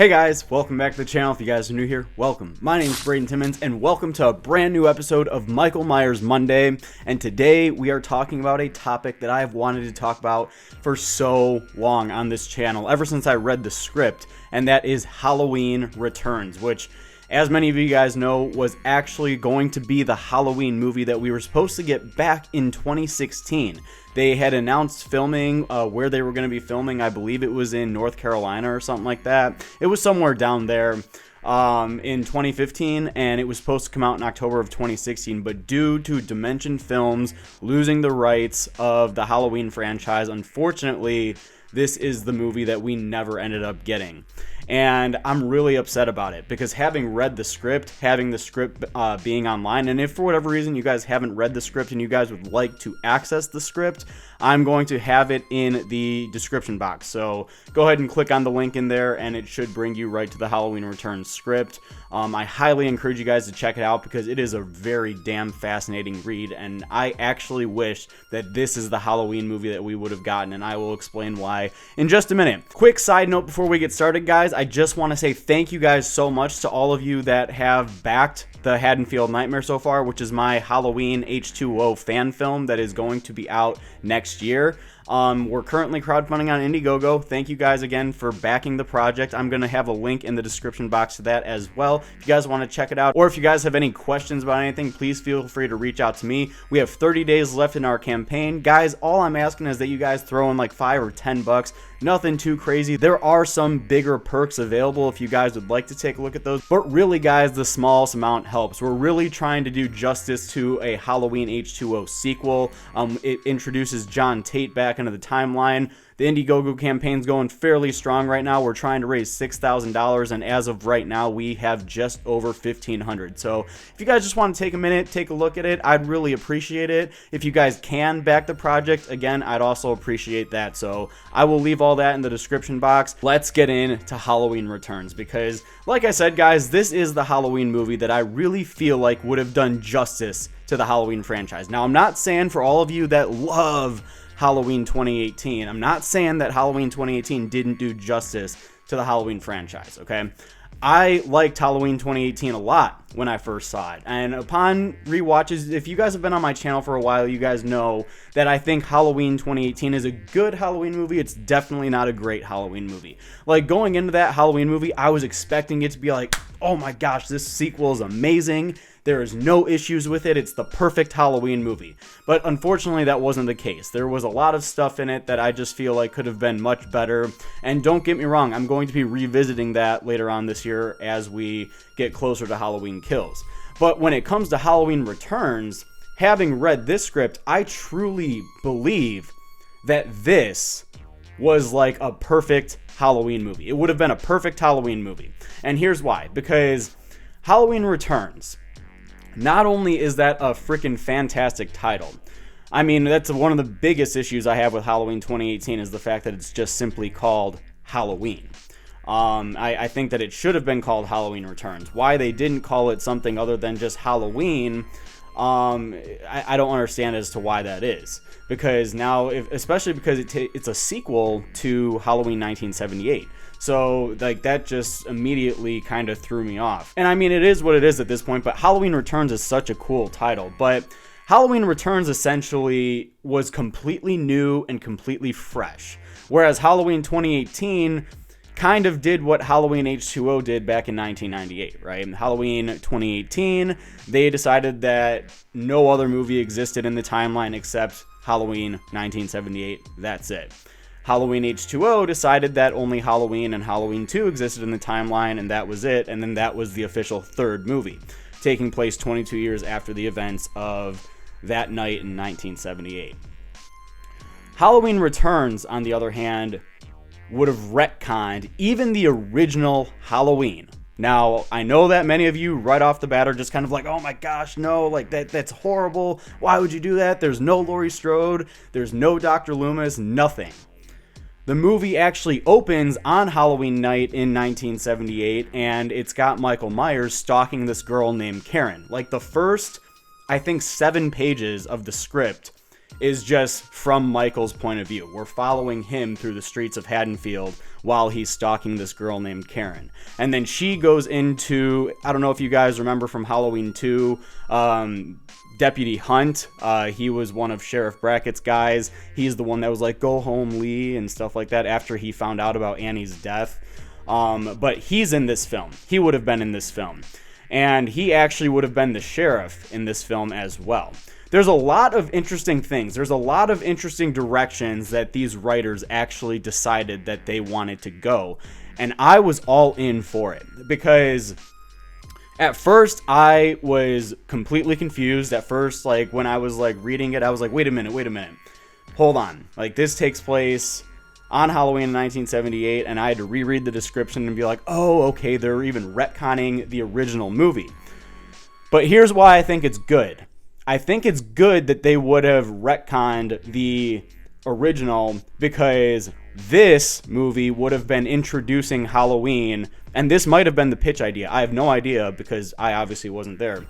Hey guys, welcome back to the channel. If you guys are new here, welcome. My name is Braden Timmons and welcome to a brand new episode of Michael Myers Monday. And today we are talking about a topic that I've wanted to talk about for so long on this channel, ever since I read the script, and that is Halloween Returns, which, as many of you guys know, was actually going to be the Halloween movie that we were supposed to get back in 2016. They had announced filming where they were going to be filming. I believe it was in North Carolina or something like that. It was somewhere down there in 2015, and it was supposed to come out in October of 2016. But due to Dimension Films losing the rights of the Halloween franchise, unfortunately, this is the movie that we never ended up getting. And I'm really upset about it because having read the script, having the script being online, and if for whatever reason you guys haven't read the script and you guys would like to access the script, I'm going to have it in the description box. So go ahead and click on the link in there and it should bring you right to the Halloween Returns script. I highly encourage you guys to check it out because it is a very damn fascinating read, and I actually wish that this is the Halloween movie that we would have gotten, and I will explain why in just a minute. Quick side note before we get started, guys, I just want to say thank you guys so much to all of you that have backed the Haddonfield Nightmare so far, which is my Halloween H2O fan film that is going to be out next year. We're currently crowdfunding on Indiegogo. Thank you guys again for backing the project. I'm going to have a link in the description box to that as well if you guys want to check it out, or if you guys have any questions about anything, please feel free to reach out to me. We have 30 days left in our campaign. Guys, all I'm asking is that you guys throw in like $5 or $10. Nothing too crazy. There are some bigger perks available if you guys would like to take a look at those, but really guys, the smallest amount helps. We're really trying to do justice to a Halloween H2O sequel. It introduces John Tate back into the timeline. The Indiegogo campaign's going fairly strong right now. We're trying to raise $6,000, and as of right now, we have just over $1,500. So if you guys just want to take a minute, take a look at it, I'd really appreciate it. If you guys can back the project, again, I'd also appreciate that. So I will leave all that in the description box. Let's get into Halloween Returns because, like I said, guys, this is the Halloween movie that I really feel like would have done justice to the Halloween franchise. Now, I'm not saying for all of you that love Halloween 2018, I'm not saying that Halloween 2018 didn't do justice to the Halloween franchise, okay? I liked Halloween 2018 a lot when I first saw it, and upon rewatches, if you guys have been on my channel for a while, you guys know that I think Halloween 2018 is a good Halloween movie. It's definitely not a great Halloween movie. Like, going into that Halloween movie, I was expecting it to be like, oh my gosh, this sequel is amazing. There is no issues with it. It's the perfect Halloween movie. But unfortunately, that wasn't the case. There was a lot of stuff in it that I just feel like could have been much better. And don't get me wrong, I'm going to be revisiting that later on this year as we get closer to Halloween Kills. But when it comes to Halloween Returns, having read this script, I truly believe that this was like a perfect Halloween movie. It would have been a perfect Halloween movie. And here's why. Because Halloween Returns, not only is that a freaking fantastic title, I mean, that's one of the biggest issues I have with Halloween 2018 is the fact that it's just simply called Halloween. I think that it should have been called Halloween Returns. Why they didn't call it something other than just Halloween, I don't understand as to why that is. Because now, especially because it's a sequel to Halloween 1978. So, like, that just immediately kind of threw me off. And I mean, it is what it is at this point, but Halloween Returns is such a cool title. But Halloween Returns essentially was completely new and completely fresh. Whereas Halloween 2018 kind of did what Halloween H2O did back in 1998, right? Halloween 2018, they decided that no other movie existed in the timeline except Halloween 1978. That's it. Halloween H2O decided that only Halloween and Halloween 2 existed in the timeline, and that was it, and then that was the official third movie, taking place 22 years after the events of that night in 1978. Halloween Returns, on the other hand, would have retconned even the original Halloween. Now, I know that many of you right off the bat are just kind of like, oh my gosh, no, like that's horrible. Why would you do that? There's no Laurie Strode, there's no Dr. Loomis, nothing. The movie actually opens on Halloween night in 1978, and it's got Michael Myers stalking this girl named Karen. Like, the first, I think, 7 pages of the script is just from Michael's point of view. We're following him through the streets of Haddonfield while he's stalking this girl named Karen. And then she goes into, I don't know if you guys remember from Halloween 2, Deputy Hunt. He was one of Sheriff Brackett's guys. He's the one that was like, go home, Lee, and stuff like that after he found out about Annie's death. But he's in this film. He would have been in this film. And he actually would have been the sheriff in this film as well. There's a lot of interesting things. There's a lot of interesting directions that these writers actually decided that they wanted to go. And I was all in for it because at first I was completely confused. At first, like when I was like reading it, I was like, wait a minute. Hold on. Like this takes place on Halloween in 1978, and I had to reread the description and be like, oh, okay, they're even retconning the original movie. But here's why I think it's good. I think it's good that they would have retconned the original because this movie would have been introducing Halloween, and this might have been the pitch idea. I have no idea because I obviously wasn't there.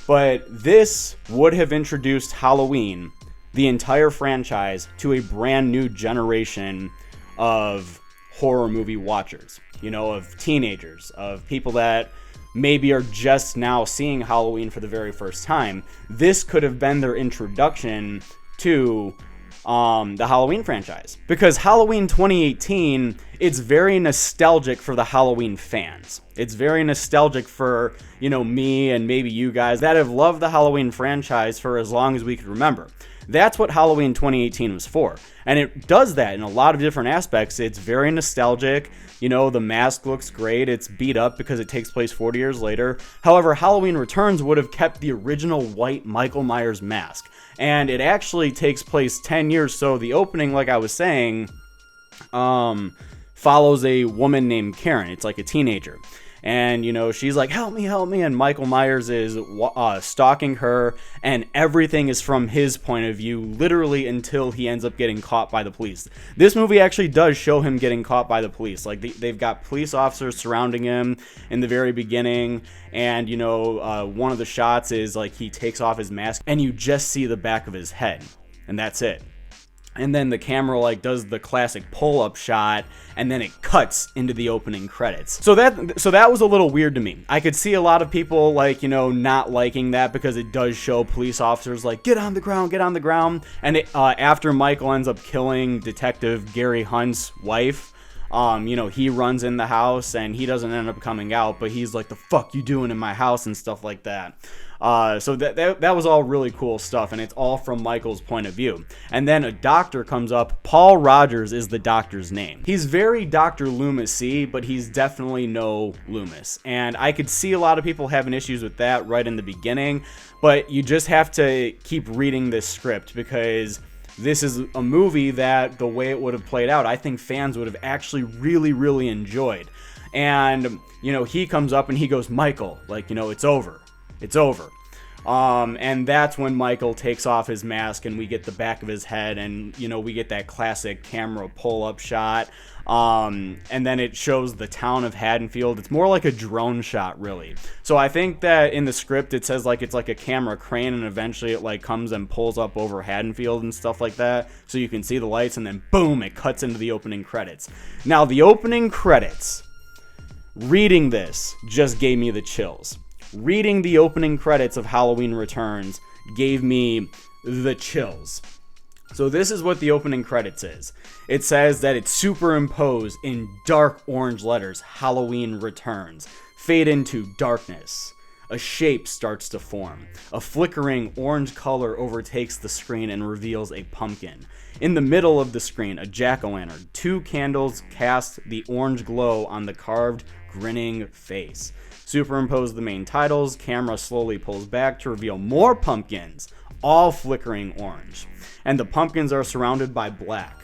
But this would have introduced Halloween, the entire franchise, to a brand new generation of horror movie watchers, you know, of teenagers, of people that maybe are just now seeing Halloween for the very first time. This could have been their introduction to the Halloween franchise. Because Halloween 2018, it's very nostalgic for the Halloween fans. It's very nostalgic for, you know, me and maybe you guys that have loved the Halloween franchise for as long as we could remember. That's what Halloween 2018 was for. And it does that in a lot of different aspects. It's very nostalgic. You know, the mask looks great. It's beat up because it takes place 40 years later. However, Halloween Returns would have kept the original white Michael Myers mask. And it actually takes place 10 years. So the opening, like I was saying, follows a woman named Karen. It's like a teenager. And, you know, she's like, help me. And Michael Myers is stalking her. And everything is from his point of view, literally until he ends up getting caught by the police. This movie actually does show him getting caught by the police. Like, they've got police officers surrounding him in the very beginning. And, you know, one of the shots is, like, he takes off his mask and you just see the back of his head. And that's it. And then the camera like does the classic pull-up shot, and then it cuts into the opening credits. So that was a little weird to me. I could see a lot of people like, you know, not liking that because it does show police officers like, get on the ground. And after Michael ends up killing Detective Gary Hunt's wife, you know, he runs in the house and he doesn't end up coming out, but he's like, the fuck you doing in my house and stuff like that. So that was all really cool stuff, and it's all from Michael's point of view. And then a doctor comes up. Paul Rogers is the doctor's name. He's very Dr. Loomis-y, but he's definitely no Loomis. And I could see a lot of people having issues with that right in the beginning, but you just have to keep reading this script because this is a movie that the way it would have played out, I think fans would have actually really, really enjoyed. And, you know, he comes up and he goes, Michael, like, you know, it's over. And that's when Michael takes off his mask and we get the back of his head and, you know, we get that classic camera pull-up shot. And then it shows the town of Haddonfield. It's more like a drone shot, really. So I think that in the script it says like it's like a camera crane and eventually it like comes and pulls up over Haddonfield and stuff like that. So you can see the lights and then boom, it cuts into the opening credits. Now the opening credits, reading this just gave me the chills. Reading the opening credits of Halloween Returns gave me the chills. So this is what the opening credits is. It says that it's superimposed in dark orange letters, Halloween Returns. Fade into darkness. A shape starts to form. A flickering orange color overtakes the screen and reveals a pumpkin. In the middle of the screen, a jack-o'-lantern. 2 candles cast the orange glow on the carved, grinning face. Superimpose the main titles. Camera slowly pulls back to reveal more pumpkins, all flickering orange. And the pumpkins are surrounded by black.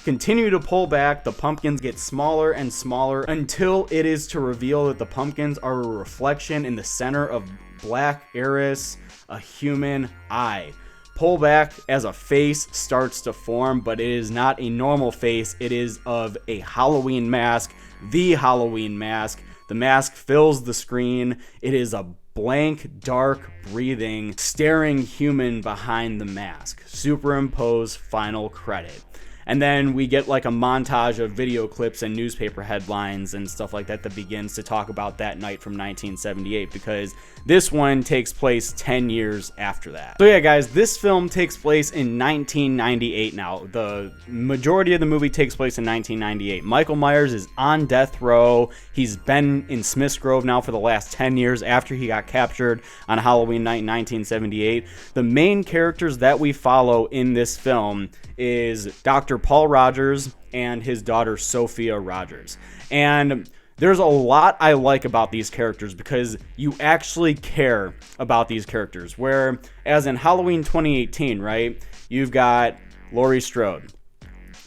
Continue to pull back, the pumpkins get smaller and smaller until it is to reveal that the pumpkins are a reflection in the center of black iris, a human eye. Pull back as a face starts to form, but it is not a normal face. It is of a Halloween mask, the Halloween mask. The mask fills the screen. It is a blank, dark, breathing, staring human behind the mask. Superimpose final credit. And then we get like a montage of video clips and newspaper headlines and stuff like that begins to talk about that night from 1978, because this one takes place 10 years after that. So yeah, guys, this film takes place in 1998 now. The majority of the movie takes place in 1998. Michael Myers is on death row. He's been in Smith's Grove now for the last 10 years after he got captured on Halloween night in 1978. The main characters that we follow in this film is Dr. Paul Rogers and his daughter Sophia Rogers. And there's a lot I like about these characters because you actually care about these characters. Whereas in Halloween 2018, right, you've got Laurie Strode,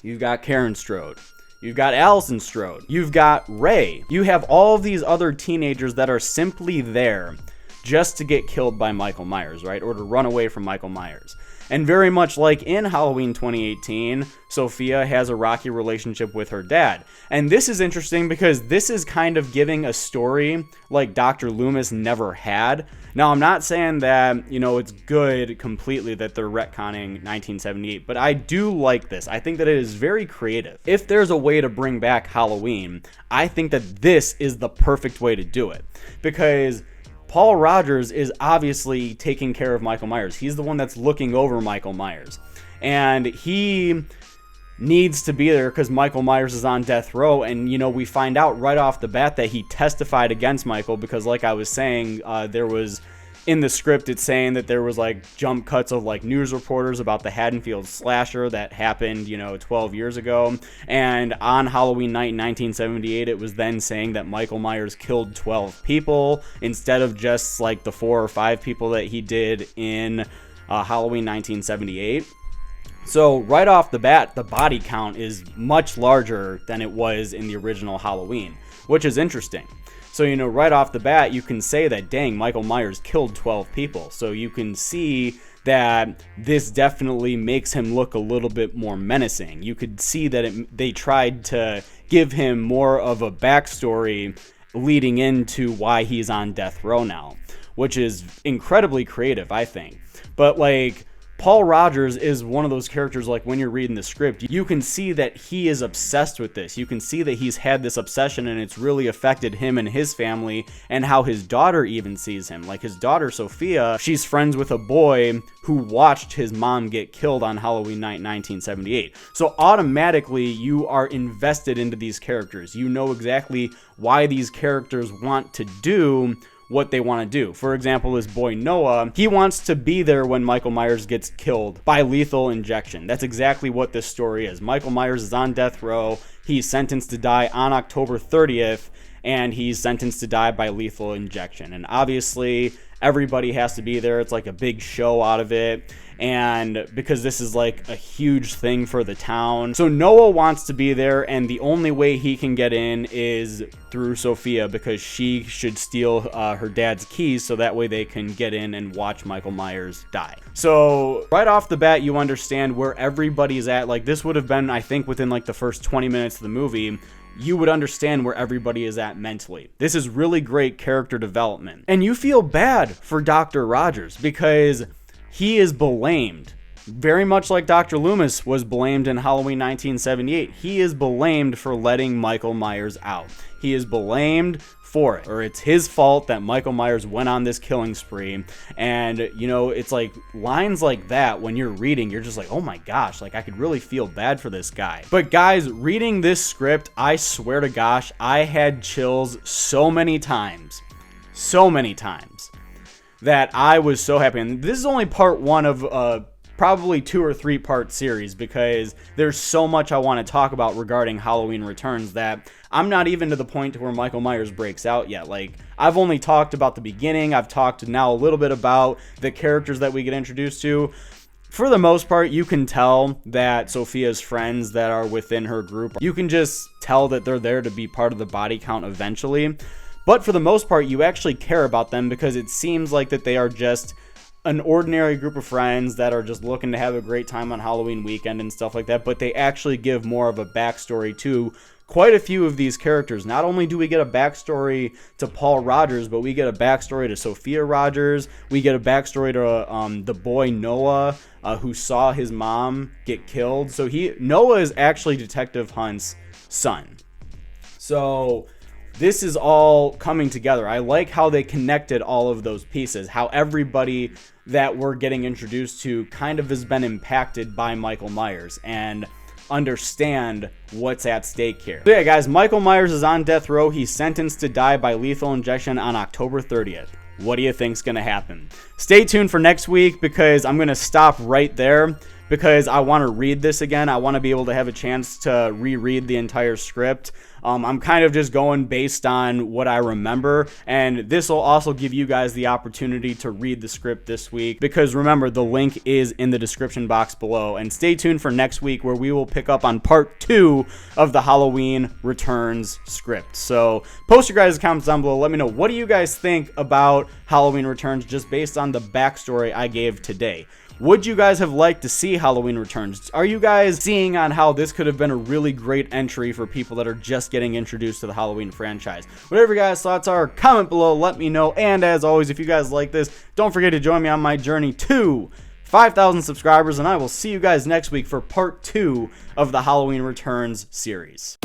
you've got Karen Strode, you've got Allison Strode, you've got Ray. You have all of these other teenagers that are simply there just to get killed by Michael Myers, right, or to run away from Michael Myers. And very much like in Halloween 2018, Sophia has a rocky relationship with her dad. And this is interesting because this is kind of giving a story like Dr. Loomis never had. Now, I'm not saying that, it's good completely that they're retconning 1978, but I do like this. I think that it is very creative. If there's a way to bring back Halloween, I think that this is the perfect way to do it. Because Paul Rogers is obviously taking care of Michael Myers. He's the one that's looking over Michael Myers. And he needs to be there because Michael Myers is on death row. And, we find out right off the bat that he testified against Michael because, like I was saying, there was in the script, it's saying that there was like jump cuts of like news reporters about the Haddonfield slasher that happened, 12 years ago. And on Halloween night in 1978, it was then saying that Michael Myers killed 12 people instead of just like the 4 or 5 people that he did in Halloween 1978. So right off the bat, the body count is much larger than it was in the original Halloween, which is interesting. So, right off the bat, you can say that, dang, Michael Myers killed 12 people. So you can see that this definitely makes him look a little bit more menacing. You could see that they tried to give him more of a backstory leading into why he's on death row now, which is incredibly creative, I think. But, Paul Rogers is one of those characters, when you're reading the script, you can see that he is obsessed with this. You can see that he's had this obsession and it's really affected him and his family and how his daughter even sees him. His daughter, Sophia, she's friends with a boy who watched his mom get killed on Halloween night 1978. So automatically you are invested into these characters. You know exactly why these characters want to do what they want to do. For example, this boy Noah, he wants to be there when Michael Myers gets killed by lethal injection. That's exactly what this story is. Michael Myers is on death row. He's sentenced to die on October 30th, and he's sentenced to die by lethal injection. And obviously, everybody has to be there. It's like a big show out of it. And because this is like a huge thing for the town. So Noah wants to be there, and the only way he can get in is through Sophia because she should steal her dad's keys so that way they can get in and watch Michael Myers die. So right off the bat, you understand where everybody's at. This would have been, I think, within the first 20 minutes of the movie, you would understand where everybody is at mentally. This is really great character development. And you feel bad for Dr. Rogers because he is blamed. Very much like Dr. Loomis was blamed in Halloween 1978. He is blamed for letting Michael Myers out. He is blamed for it, or it's his fault that Michael Myers went on this killing spree. And, it's lines like that when you're reading, you're just oh my gosh, I could really feel bad for this guy. But guys, reading this script, I swear to gosh, I had chills so many times. That I was so happy. And this is only part 1 of probably 2 or 3 part series because there's so much I want to talk about regarding Halloween Returns that I'm not even to the point to where Michael Myers breaks out yet. I've only talked about the beginning. I've talked now a little bit about the characters that we get introduced to. For the most part, you can tell that Sophia's friends that are within her group, you can just tell that they're there to be part of the body count eventually. But for the most part, you actually care about them because it seems like that they are just an ordinary group of friends that are just looking to have a great time on Halloween weekend and stuff like that. But they actually give more of a backstory to quite a few of these characters. Not only do we get a backstory to Paul Rogers, but we get a backstory to Sophia Rogers. We get a backstory to the boy Noah, who saw his mom get killed. So Noah is actually Detective Hunt's son. So this is all coming together. I like how they connected all of those pieces, how everybody that we're getting introduced to kind of has been impacted by Michael Myers and understand what's at stake here. So yeah, guys, Michael Myers is on death row. He's sentenced to die by lethal injection on October 30th. What do you think's going to happen? Stay tuned for next week, because I'm going to stop right there, because I want to read this again. I want to be able to have a chance to reread the entire script. I'm kind of just going based on what I remember, and this will also give you guys the opportunity to read the script this week, because remember, the link is in the description box below. And stay tuned for next week, where we will pick up on part 2 of the Halloween Returns script. So post your guys' comments down below. Let me know, what do you guys think about Halloween Returns just based on the backstory I gave today? Would you guys have liked to see Halloween Returns? Are you guys seeing on how this could have been a really great entry for people that are just getting introduced to the Halloween franchise? Whatever your guys' thoughts are, comment below, let me know. And as always, if you guys like this, don't forget to join me on my journey to 5,000 subscribers, and I will see you guys next week for part 2 of the Halloween Returns series.